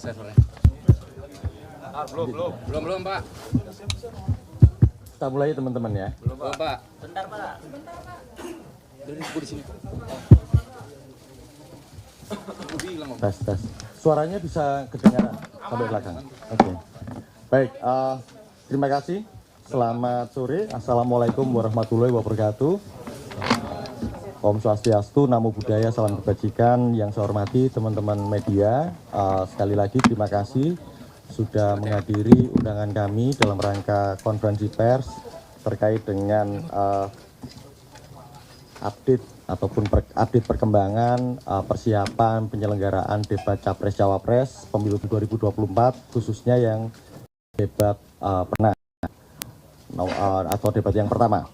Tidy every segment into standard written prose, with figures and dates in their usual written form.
saya soalnya. Belum Pak. Kita mulai teman-teman ya. Belum Pak. Bentar Pak. Dari di sini. Tes. Suaranya bisa kedengaran sampai belakang. Oke. Baik, terima kasih. Selamat sore. Assalamualaikum warahmatullahi wabarakatuh. Om Swastiastu, Namo Buddhaya, salam kebajikan. Yang saya hormati teman-teman media, sekali lagi terima kasih sudah menghadiri undangan kami dalam rangka konferensi pers terkait dengan update ataupun update perkembangan persiapan penyelenggaraan debat Capres-Cawapres Pemilu 2024, khususnya yang debat atau debat yang pertama.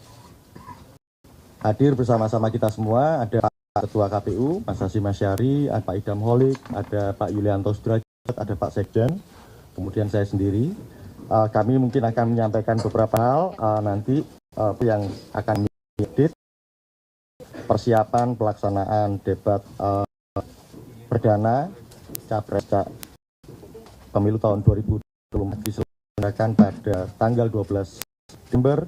Hadir bersama-sama kita semua ada Pak Ketua KPU, Mas Hasyim Asyari, ada Pak Idham Holik, ada Pak Yulianto Sudrajat, ada Pak Sekjen, kemudian saya sendiri. Kami mungkin akan menyampaikan beberapa hal nanti yang akan diedit persiapan pelaksanaan debat perdana Capres Pemilu tahun 2024 diselenggarakan pada tanggal 12 September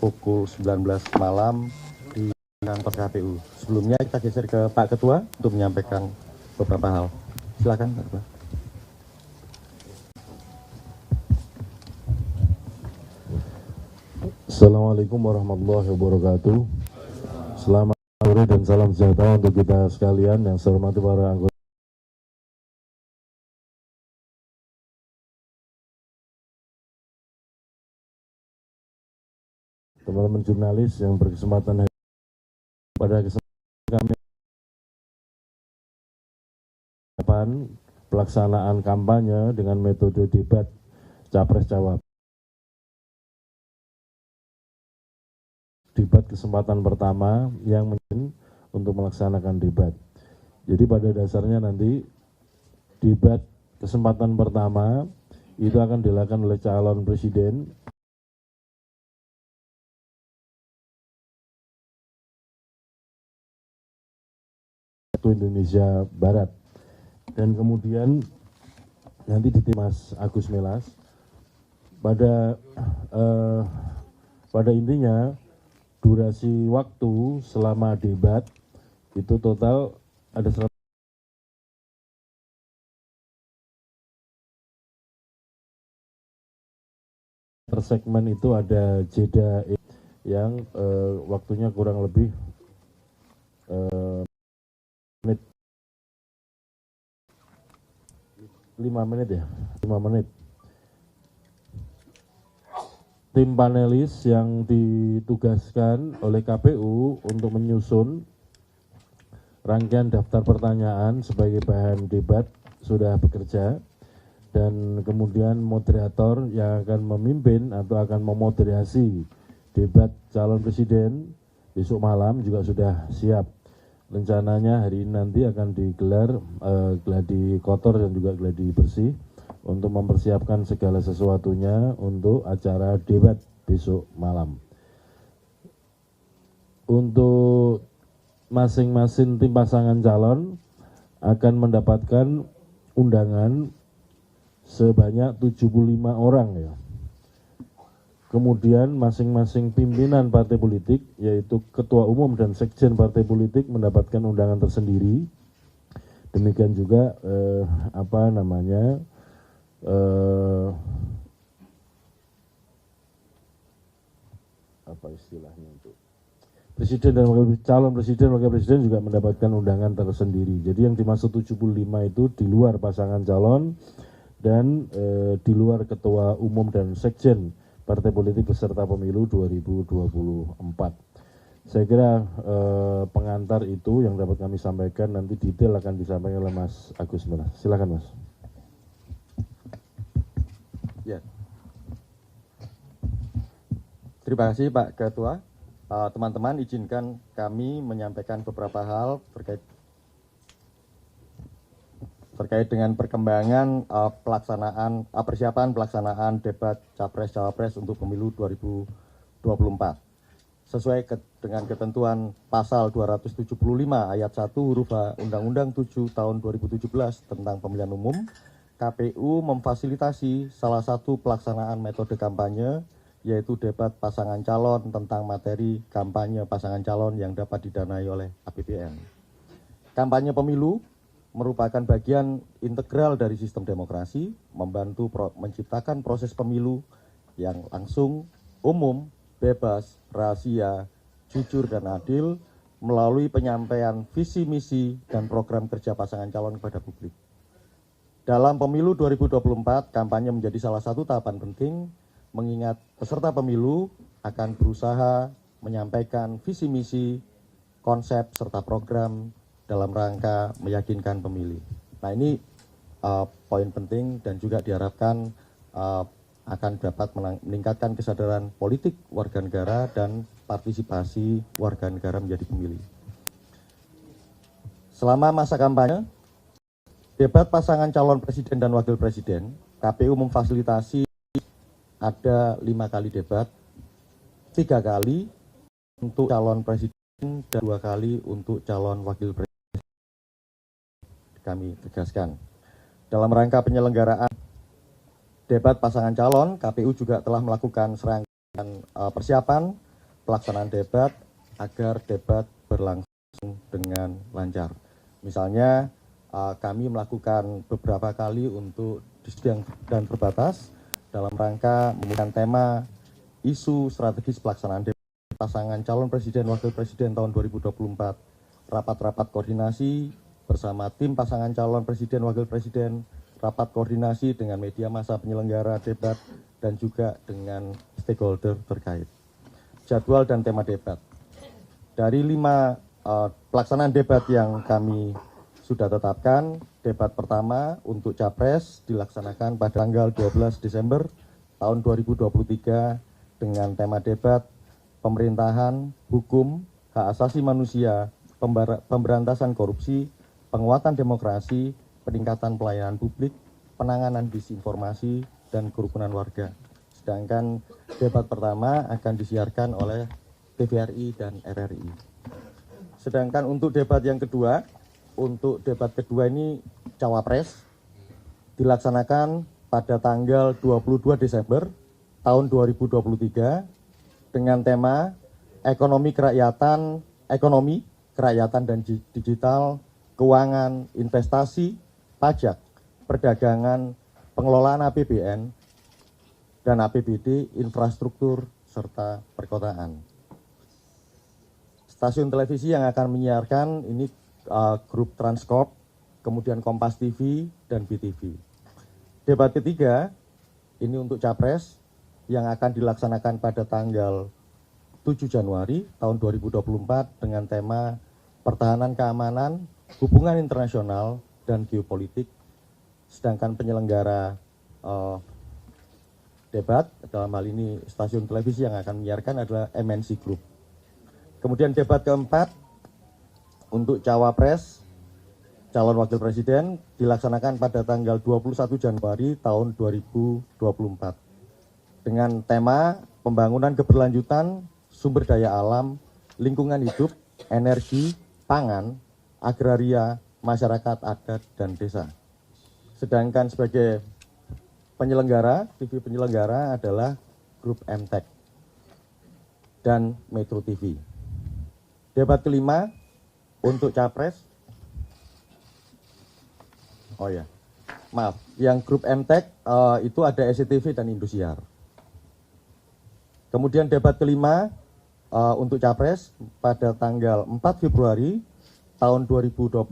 pukul 19 malam di kantor KPU. Sebelumnya kita geser ke Pak Ketua untuk menyampaikan beberapa hal. Silakan Pak Ketua. Assalamualaikum warahmatullahi wabarakatuh. Selamat sore dan salam sejahtera untuk kita sekalian yang saya hormati para anggota. Teman-teman jurnalis yang berkesempatan pada kesempatan kami pelaksanaan kampanye dengan metode debat Capres-Cawapres. Debat kesempatan pertama yang untuk melaksanakan debat. Jadi pada dasarnya nanti debat kesempatan pertama itu akan dilakukan oleh calon presiden Indonesia Barat, dan kemudian nanti di Mas Agus Melas. Pada intinya durasi waktu selama debat itu total ada 100. Per segmen itu ada jeda yang waktunya kurang lebih menit 5 menit ya, 5 menit. Tim panelis yang ditugaskan oleh KPU untuk menyusun rangkaian daftar pertanyaan sebagai bahan debat sudah bekerja, dan kemudian moderator yang akan memimpin atau akan memoderasi debat calon presiden besok malam juga sudah siap. Rencananya hari ini nanti akan digelar gladi kotor dan juga gladi bersih untuk mempersiapkan segala sesuatunya untuk acara debat besok malam. Untuk masing-masing tim pasangan calon akan mendapatkan undangan sebanyak 75 orang ya. Kemudian masing-masing pimpinan partai politik, yaitu ketua umum dan sekjen partai politik, mendapatkan undangan tersendiri. Demikian juga presiden dan calon presiden, wakil presiden juga mendapatkan undangan tersendiri. Jadi yang dimaksud 75 itu di luar pasangan calon dan di luar ketua umum dan sekjen partai politik peserta pemilu 2024. Saya kira pengantar itu yang dapat kami sampaikan, nanti detail akan disampaikan oleh Mas Agus Melas. Silakan Mas. Ya. Terima kasih Pak Ketua. Teman-teman, izinkan kami menyampaikan beberapa hal terkait dengan perkembangan persiapan pelaksanaan debat Capres-Cawapres untuk Pemilu 2024. Sesuai dengan ketentuan Pasal 275 Ayat 1 huruf H Undang-Undang 7 tahun 2017 tentang Pemilihan Umum, KPU memfasilitasi salah satu pelaksanaan metode kampanye, yaitu debat pasangan calon tentang materi kampanye pasangan calon yang dapat didanai oleh APBN. Kampanye pemilu merupakan bagian integral dari sistem demokrasi, membantu menciptakan proses pemilu yang langsung, umum, bebas, rahasia, jujur, dan adil melalui penyampaian visi misi dan program kerja pasangan calon kepada publik. Dalam pemilu 2024, kampanye menjadi salah satu tahapan penting, mengingat peserta pemilu akan berusaha menyampaikan visi misi, konsep, serta program dalam rangka meyakinkan pemilih. Nah, ini poin penting dan juga diharapkan akan dapat meningkatkan kesadaran politik warga negara dan partisipasi warga negara menjadi pemilih. Selama masa kampanye, debat pasangan calon presiden dan wakil presiden, KPU memfasilitasi ada 5 kali debat, 3 kali untuk calon presiden dan 2 kali untuk calon wakil presiden. Kami tegaskan, dalam rangka penyelenggaraan debat pasangan calon, KPU juga telah melakukan serangkaian persiapan pelaksanaan debat agar debat berlangsung dengan lancar. Misalnya, kami melakukan beberapa kali untuk diskusi dan terbatas dalam rangka menemukan tema isu strategis pelaksanaan debat pasangan calon presiden wakil presiden tahun 2024, rapat-rapat koordinasi bersama tim pasangan calon presiden wakil presiden, rapat koordinasi dengan media massa penyelenggara debat, dan juga dengan stakeholder terkait. Jadwal dan tema debat. Dari 5 pelaksanaan debat yang kami sudah tetapkan, debat pertama untuk Capres dilaksanakan pada tanggal 12 Desember tahun 2023 dengan tema debat pemerintahan, hukum, hak asasi manusia, pemberantasan korupsi, penguatan demokrasi, peningkatan pelayanan publik, penanganan disinformasi, dan kerukunan warga. Sedangkan debat pertama akan disiarkan oleh TVRI dan RRI. Sedangkan untuk debat yang kedua, ini Cawapres dilaksanakan pada tanggal 22 Desember tahun 2023 dengan tema ekonomi, kerakyatan dan digital, keuangan, investasi, pajak, perdagangan, pengelolaan APBN, dan APBD, infrastruktur, serta perkotaan. Stasiun televisi yang akan menyiarkan ini grup Transcorp, kemudian Kompas TV, dan BTV. Debat ketiga, ini untuk Capres, yang akan dilaksanakan pada tanggal 7 Januari tahun 2024 dengan tema pertahanan keamanan, hubungan internasional, dan geopolitik. Sedangkan penyelenggara debat, dalam hal ini stasiun televisi yang akan menyiarkan adalah MNC Group. Kemudian debat keempat, untuk Cawapres, calon wakil presiden, dilaksanakan pada tanggal 21 Januari tahun 2024. Dengan tema pembangunan keberlanjutan, sumber daya alam, lingkungan hidup, energi, pangan, agraria, masyarakat adat, dan desa. Sedangkan sebagai penyelenggara, TV penyelenggara adalah grup MTEK dan Metro TV. Debat kelima, untuk Capres, yang grup MTEK itu ada SCTV dan Indosiar. Kemudian debat kelima untuk Capres pada tanggal 4 Februari tahun 2024,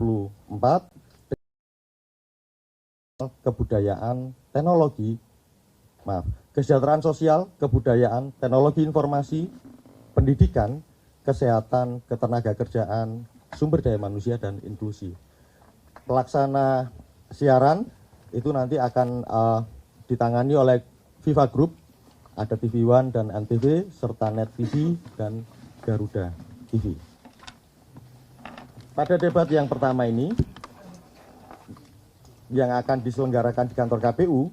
kesejahteraan sosial, kebudayaan, teknologi informasi, pendidikan, kesehatan, ketenagakerjaan, sumber daya manusia, dan inklusi. Pelaksana siaran itu nanti akan ditangani oleh Viva Group, ada TV One dan Antv, serta Net TV dan Garuda TV. Pada debat yang pertama ini, yang akan diselenggarakan di kantor KPU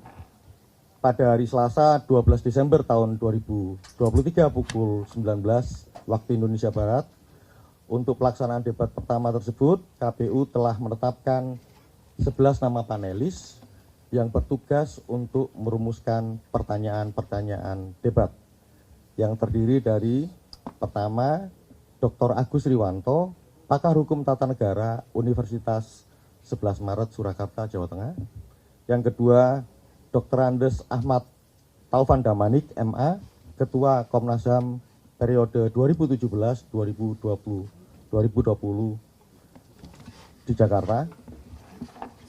pada hari Selasa 12 Desember tahun 2023 pukul 19 waktu Indonesia Barat. Untuk pelaksanaan debat pertama tersebut, KPU telah menetapkan 11 nama panelis yang bertugas untuk merumuskan pertanyaan-pertanyaan debat yang terdiri dari pertama, Dr. Agus Riwanto, pakar hukum tata negara Universitas 11 Maret Surakarta, Jawa Tengah. Yang kedua, Dr. Andes Ahmad Taufan Damanik, MA, Ketua Komnas HAM periode 2017-2020 di Jakarta.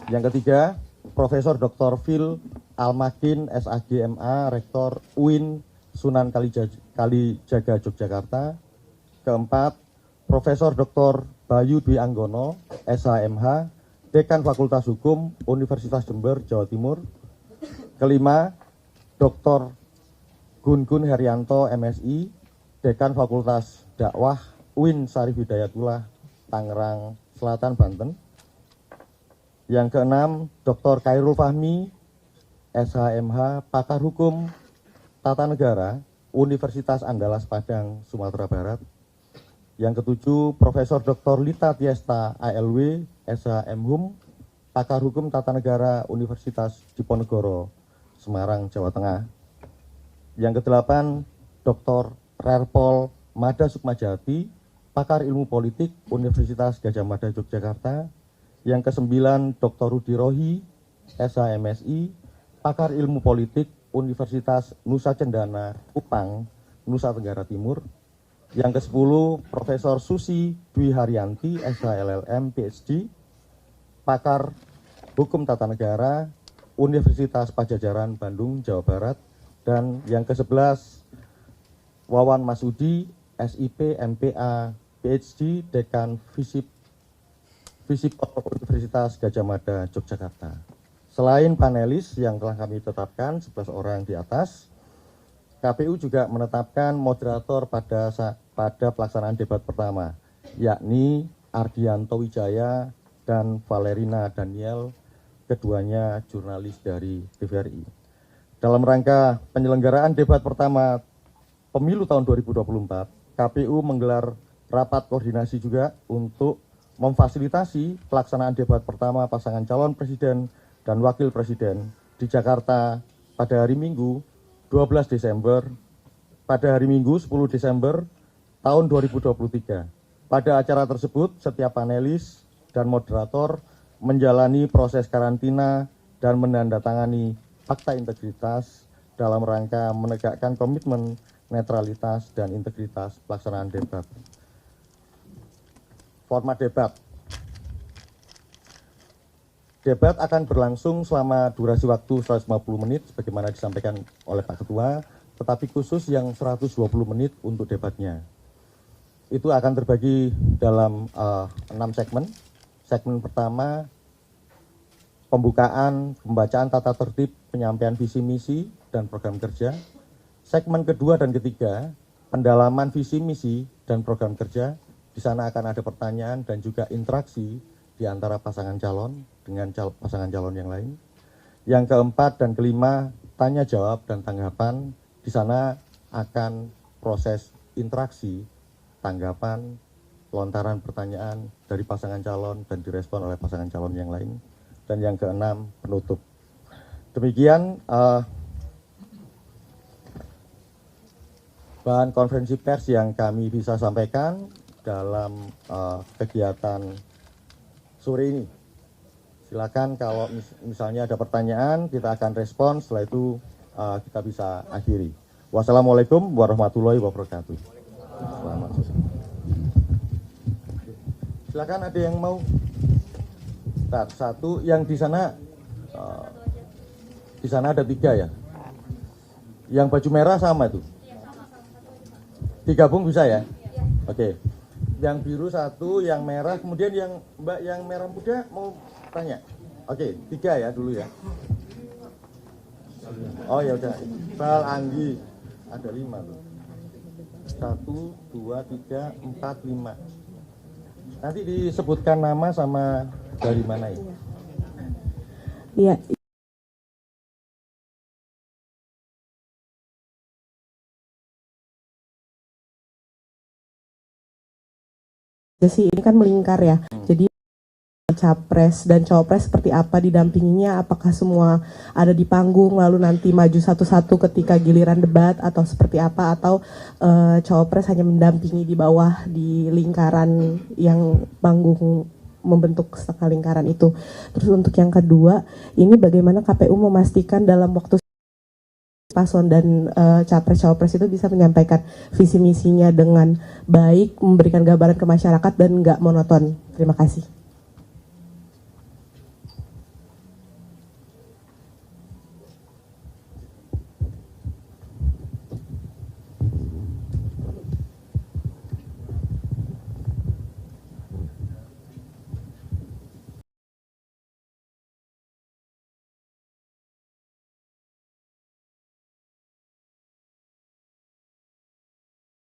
Yang ketiga, Profesor Dr. Phil Almakin, SAG, MA, Rektor UIN Sunan Kalijaga, Yogyakarta. Keempat, Profesor Dr. Bayu Dwi Anggono, SHMH, Dekan Fakultas Hukum Universitas Jember, Jawa Timur. Kelima, Dr. Gun Herianto, MSI, Dekan Fakultas Dakwah UIN Syarif Hidayatullah, Tangerang Selatan, Banten. Yang keenam, Dr. Khairul Fahmi, SHMH, Pakar Hukum Tata Negara Universitas Andalas Padang, Sumatera Barat. Yang ketujuh, Profesor Dr. Lita Tiesta, ALW, SHMHUM, Pakar Hukum Tata Negara Universitas Diponegoro, Semarang, Jawa Tengah. Yang kedelapan, Dr. Rerpol Mada Sukmajati, Pakar Ilmu Politik Universitas Gadjah Mada, Yogyakarta. Yang kesembilan, Dr. Rudi Rohi, SHMSI, Pakar Ilmu Politik Universitas Nusa Cendana, Kupang, Nusa Tenggara Timur. Yang ke-10, Profesor Susi Dwi Haryanti, SHLLM, PhD, Pakar Hukum Tata Negara Universitas Pajajaran, Bandung, Jawa Barat. Dan yang ke-11, Wawan Masudi, SIP, MPA, PhD, Dekan Visip Universitas Gadjah Mada, Yogyakarta. Selain panelis yang telah kami tetapkan 11 orang di atas, KPU juga menetapkan moderator pada pelaksanaan debat pertama, yakni Ardianto Wijaya dan Valerina Daniel, keduanya jurnalis dari TVRI. Dalam rangka penyelenggaraan debat pertama pemilu tahun 2024, KPU menggelar rapat koordinasi juga untuk memfasilitasi pelaksanaan debat pertama pasangan calon presiden dan wakil presiden di Jakarta pada hari Minggu 12 Desember, pada hari Minggu 10 Desember tahun 2023. Pada acara tersebut, setiap panelis dan moderator menjalani proses karantina dan menandatangani fakta integritas dalam rangka menegakkan komitmen netralitas dan integritas pelaksanaan debat. Format debat. Debat akan berlangsung selama durasi waktu 150 menit sebagaimana disampaikan oleh Pak Ketua, tetapi khusus yang 120 menit untuk debatnya. Itu akan terbagi dalam 6 segmen. Segmen pertama, pembacaan tata tertib penyampaian visi misi dan program kerja. Segmen kedua dan ketiga, pendalaman visi misi dan program kerja. Di sana akan ada pertanyaan dan juga interaksi di antara pasangan calon dengan pasangan calon yang lain. Yang keempat dan kelima, tanya jawab dan tanggapan. Di sana akan proses interaksi, tanggapan, lontaran pertanyaan dari pasangan calon dan direspon oleh pasangan calon yang lain. Dan yang keenam, penutup. Demikian bahan konferensi pers yang kami bisa sampaikan dalam kegiatan sore ini. Silakan kalau misalnya ada pertanyaan, kita akan respon, setelah itu kita bisa akhiri. Wassalamualaikum warahmatullahi wabarakatuh. Selamat sore. Silakan ada yang mau. Satu yang di sana ada 3 ya. Yang baju merah sama itu. Digabung bisa ya? Oke. Yang biru 1, yang merah, kemudian yang Mbak yang merah muda mau tanya. Oke, 3 ya dulu ya. Oh ya udah. Iqbal, Anggi, ada 5 tuh. 1, 2, 3, 4, 5. Nanti disebutkan nama sama dari mana ya? Iya. Jadi ini kan melingkar ya. Jadi capres dan cawapres seperti apa didampinginya, apakah semua ada di panggung lalu nanti maju satu-satu ketika giliran debat atau seperti apa, atau cawapres hanya mendampingi di bawah di lingkaran yang panggung membentuk setengah lingkaran itu. Terus untuk yang kedua, ini bagaimana KPU memastikan dalam waktu paslon dan capres-cawapres itu bisa menyampaikan visi misinya dengan baik, memberikan gambaran ke masyarakat dan nggak monoton. Terima kasih.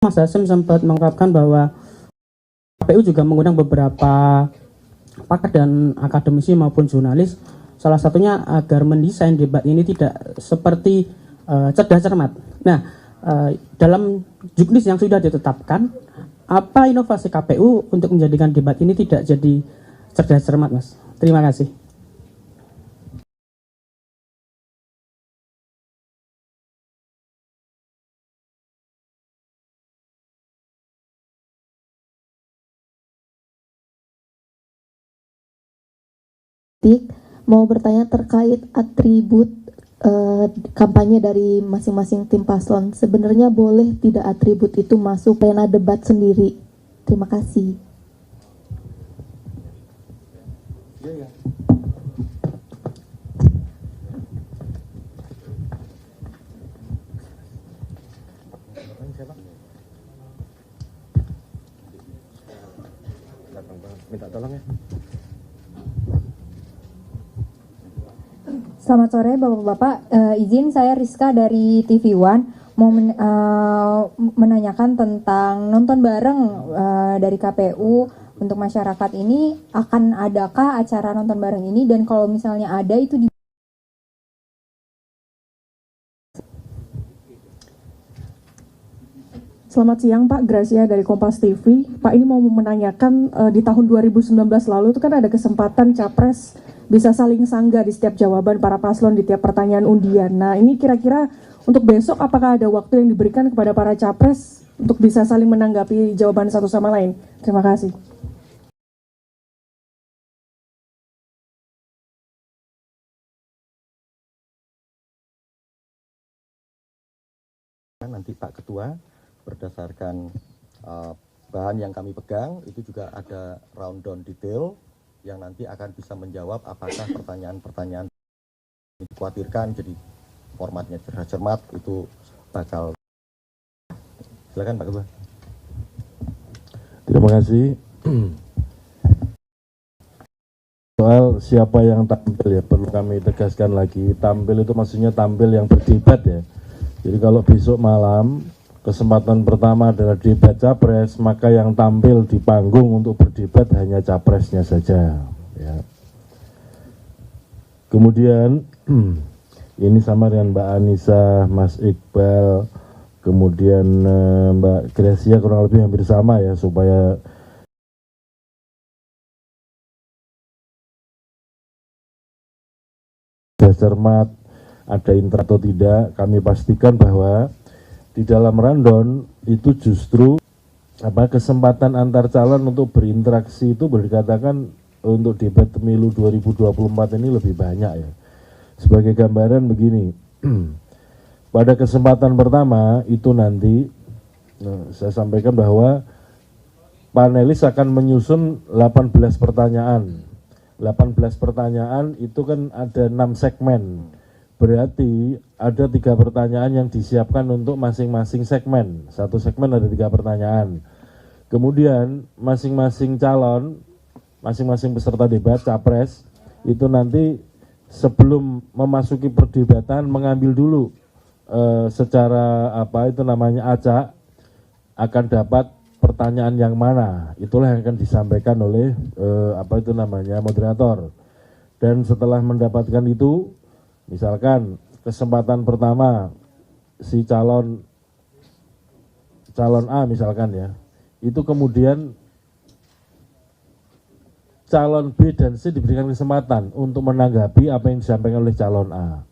Mas Hasim sempat mengungkapkan bahwa KPU juga mengundang beberapa pakar dan akademisi maupun jurnalis, salah satunya agar mendesain debat ini tidak seperti cerdas cermat. Nah, dalam juknis yang sudah ditetapkan, apa inovasi KPU untuk menjadikan debat ini tidak jadi cerdas cermat, Mas? Terima kasih. Mau bertanya terkait atribut kampanye dari masing-masing tim paslon. Sebenarnya boleh tidak atribut itu masuk pena debat sendiri? Terima kasih. Minta tolong ya. Selamat sore Bapak-Bapak, izin saya Rizka dari TV One mau menanyakan tentang nonton bareng dari KPU untuk masyarakat ini, akan adakah acara nonton bareng ini, dan kalau misalnya ada itu di Selamat siang Pak, Gracia dari Kompas TV. Pak, ini mau menanyakan di tahun 2019 lalu itu kan ada kesempatan capres bisa saling sanggah di setiap jawaban para paslon di tiap pertanyaan undian. Nah, ini kira-kira untuk besok apakah ada waktu yang diberikan kepada para capres untuk bisa saling menanggapi jawaban satu sama lain? Terima kasih. Nanti Pak Ketua berdasarkan bahan yang kami pegang itu juga ada rundown detail yang nanti akan bisa menjawab apakah pertanyaan-pertanyaan yang dikhawatirkan jadi formatnya cerdas cermat itu bakal. Silakan Pak Ketua. Terima kasih. Soal siapa yang tampil ya perlu kami tegaskan lagi, tampil itu maksudnya tampil yang berdebat ya. Jadi kalau besok malam kesempatan pertama adalah debat capres, maka yang tampil di panggung untuk berdebat hanya capresnya saja. Ya. Kemudian ini sama dengan Mbak Anissa, Mas Iqbal, kemudian Mbak Gracia kurang lebih hampir sama ya, supaya cermat, ada inter atau tidak, kami pastikan bahwa di dalam rundown itu justru kesempatan antar calon untuk berinteraksi itu berdikatakan untuk debat pemilu 2024 ini lebih banyak ya. Sebagai gambaran begini, pada kesempatan pertama itu nanti saya sampaikan bahwa panelis akan menyusun 18 pertanyaan. 18 pertanyaan itu kan ada 6 segmen. Berarti ada 3 pertanyaan yang disiapkan untuk masing-masing segmen. Satu segmen ada 3 pertanyaan. Kemudian masing-masing calon, masing-masing peserta debat, capres, itu nanti sebelum memasuki perdebatan mengambil dulu secara acak, akan dapat pertanyaan yang mana. Itulah yang akan disampaikan oleh moderator. Dan setelah mendapatkan itu, misalkan kesempatan pertama si calon A misalkan ya, itu kemudian calon B dan C diberikan kesempatan untuk menanggapi apa yang disampaikan oleh calon A.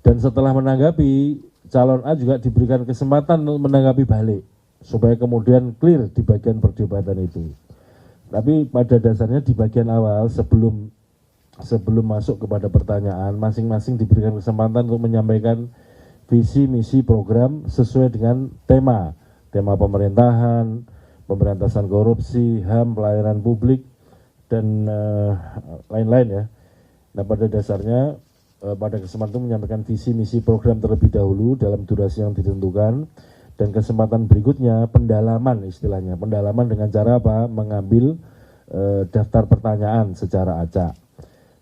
Dan setelah menanggapi, calon A juga diberikan kesempatan untuk menanggapi balik, supaya kemudian clear di bagian perdebatan itu. Tapi pada dasarnya di bagian awal, sebelum masuk kepada pertanyaan, masing-masing diberikan kesempatan untuk menyampaikan visi, misi, program sesuai dengan tema pemerintahan, pemberantasan korupsi, HAM, pelayanan publik, dan lain-lain ya. Nah, pada dasarnya pada kesempatan itu menyampaikan visi, misi, program terlebih dahulu dalam durasi yang ditentukan, dan kesempatan berikutnya pendalaman, istilahnya pendalaman dengan cara apa? Mengambil daftar pertanyaan secara acak.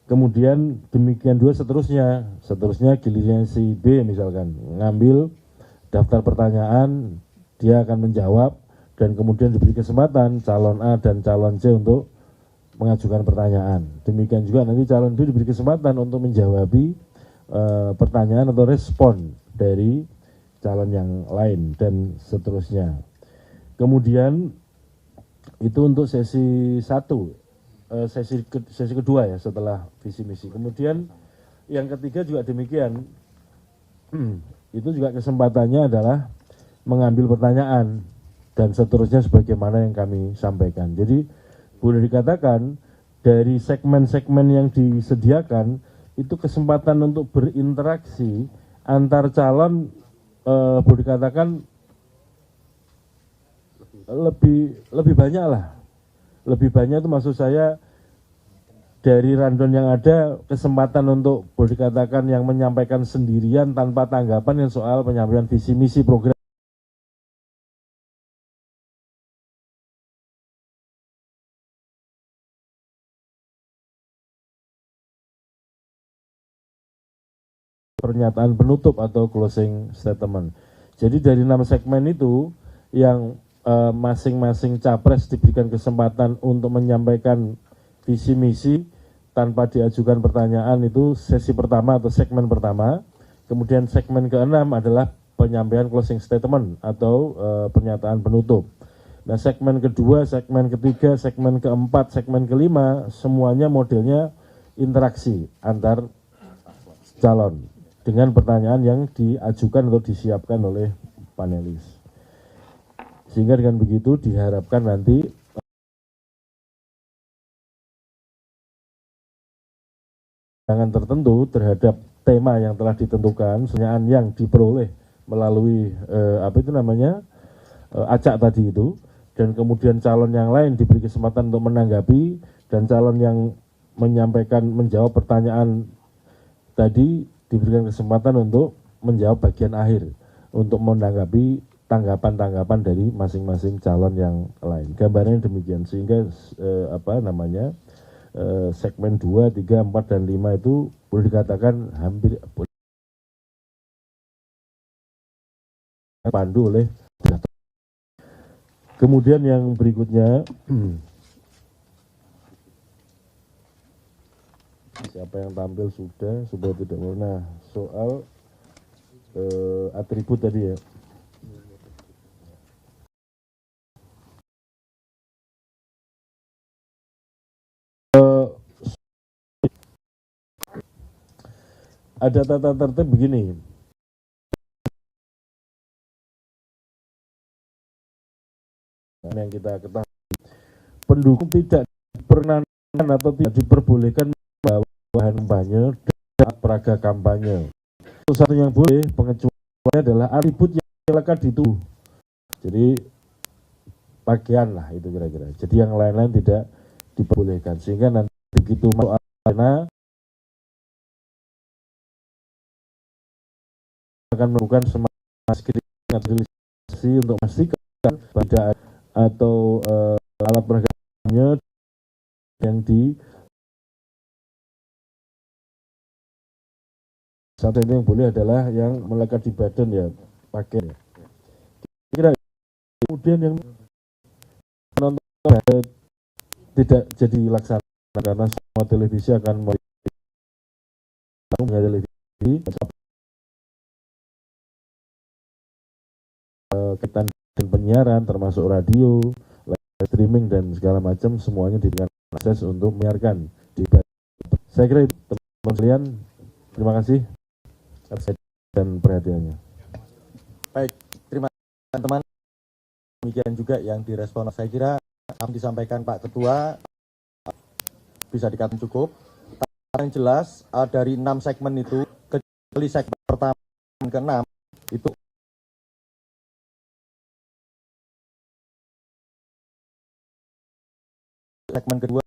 Kemudian demikian juga seterusnya giliran si B misalkan ngambil daftar pertanyaan, dia akan menjawab, dan kemudian diberi kesempatan calon A dan calon C untuk mengajukan pertanyaan. Demikian juga nanti calon B diberi kesempatan untuk menjawabi pertanyaan atau respon dari calon yang lain, dan seterusnya. Kemudian itu untuk sesi 1. Sesi kedua ya, setelah visi misi. Kemudian yang ketiga juga demikian. Itu juga kesempatannya adalah mengambil pertanyaan dan seterusnya sebagaimana yang kami sampaikan. Jadi boleh dikatakan dari segmen-segmen yang disediakan itu kesempatan untuk berinteraksi antar calon, boleh dikatakan lebih banyak lah. Lebih banyak itu maksud saya dari rundown yang ada, kesempatan untuk boleh dikatakan yang menyampaikan sendirian tanpa tanggapan yang soal penyampaian visi misi program pernyataan penutup atau closing statement. Jadi dari 6 segmen itu yang masing-masing capres diberikan kesempatan untuk menyampaikan visi misi tanpa diajukan pertanyaan, itu sesi pertama atau segmen pertama. Kemudian segmen ke-6 adalah penyampaian closing statement atau pernyataan penutup. Nah, segmen kedua, segmen ketiga, segmen keempat, segmen kelima, semuanya modelnya interaksi antar calon dengan pertanyaan yang diajukan atau disiapkan oleh panelis. Sehingga dengan begitu diharapkan nanti pandangan tertentu terhadap tema yang telah ditentukan, pertanyaan yang diperoleh melalui acak tadi itu, dan kemudian calon yang lain diberi kesempatan untuk menanggapi, dan calon yang menjawab pertanyaan tadi diberikan kesempatan untuk menjawab bagian akhir untuk menanggapi tanggapan-tanggapan dari masing-masing calon yang lain. Gambarnya demikian, sehingga segmen 2, 3, 4, dan 5 itu boleh dikatakan hampir dipandu oleh. Kemudian yang berikutnya, siapa yang tampil sudah, supaya tidak pernah soal atribut tadi ya. Ada tata tertib begini. Yang kita ketahui, pendukung tidak diperkenankan atau tidak diperbolehkan membawa bahan kampanye dan peraga kampanye. Satu yang boleh pengecualiannya adalah atribut yang silakan dituduh. Jadi pakaian lah itu kira-kira. Jadi yang lain-lain tidak diperbolehkan, sehingga nanti begitu mau arena akan melakukan semacam skriminalisasi untuk memastikan tidak atau alat peragamnya yang di satu yang boleh adalah yang melekat di badan ya pakai. Kira kemudian yang menonton tidak jadi laksana karena semua televisi akan televisi kaitan dan penyiaran termasuk radio, live streaming dan segala macam semuanya diberikan proses untuk menyiarkan debat. Saya kira itu teman-teman sekalian. Terima kasih atas dan perhatiannya. Baik, terima kasih teman-teman. Demikian juga yang direspon. Saya kira yang disampaikan Pak Ketua bisa dikatakan cukup. Yang jelas dari 6 segmen itu, kecuali segmen pertama dan ke-6 itu segmen kedua,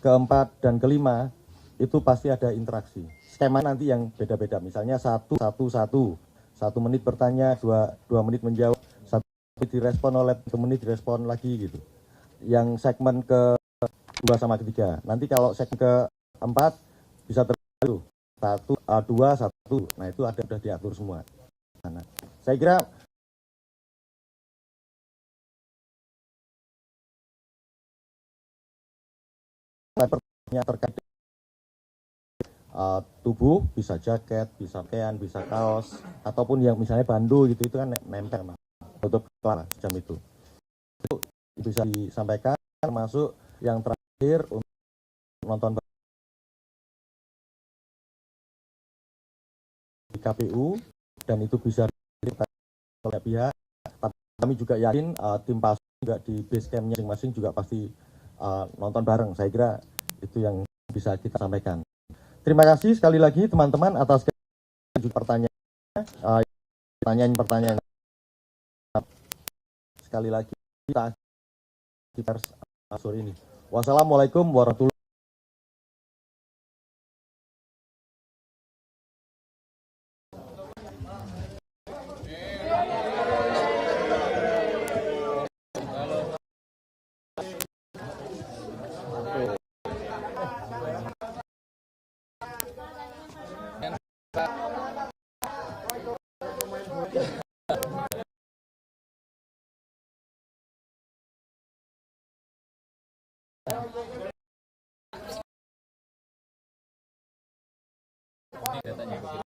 keempat, dan kelima itu pasti ada interaksi. Skema nanti yang beda-beda, misalnya 1 menit bertanya, 2 menit menjawab, 1 menit direspon oleh 1 menit direspon lagi gitu. Yang segmen ke-2 sama ketiga. Nanti kalau segmen ke-4 bisa terlalu 1, 2, 1. Nah itu ada sudah diatur semua. Nah, saya kira pertanyaannya terkait tubuh, bisa jaket, bisa pakaian, bisa kaos, ataupun yang misalnya bandu gitu, itu kan nempel tutup kepala jam itu bisa disampaikan, termasuk yang terakhir untuk nonton di KPU, dan itu bisa oleh pihak. Tapi kami juga yakin tim PAS juga di base campnya masing-masing juga pasti nonton bareng. Saya kira itu yang bisa kita sampaikan. Terima kasih sekali lagi teman-teman atas pertanyaan sekali lagi kita sore ini. Wassalamualaikum warahmatullahi Ini datanya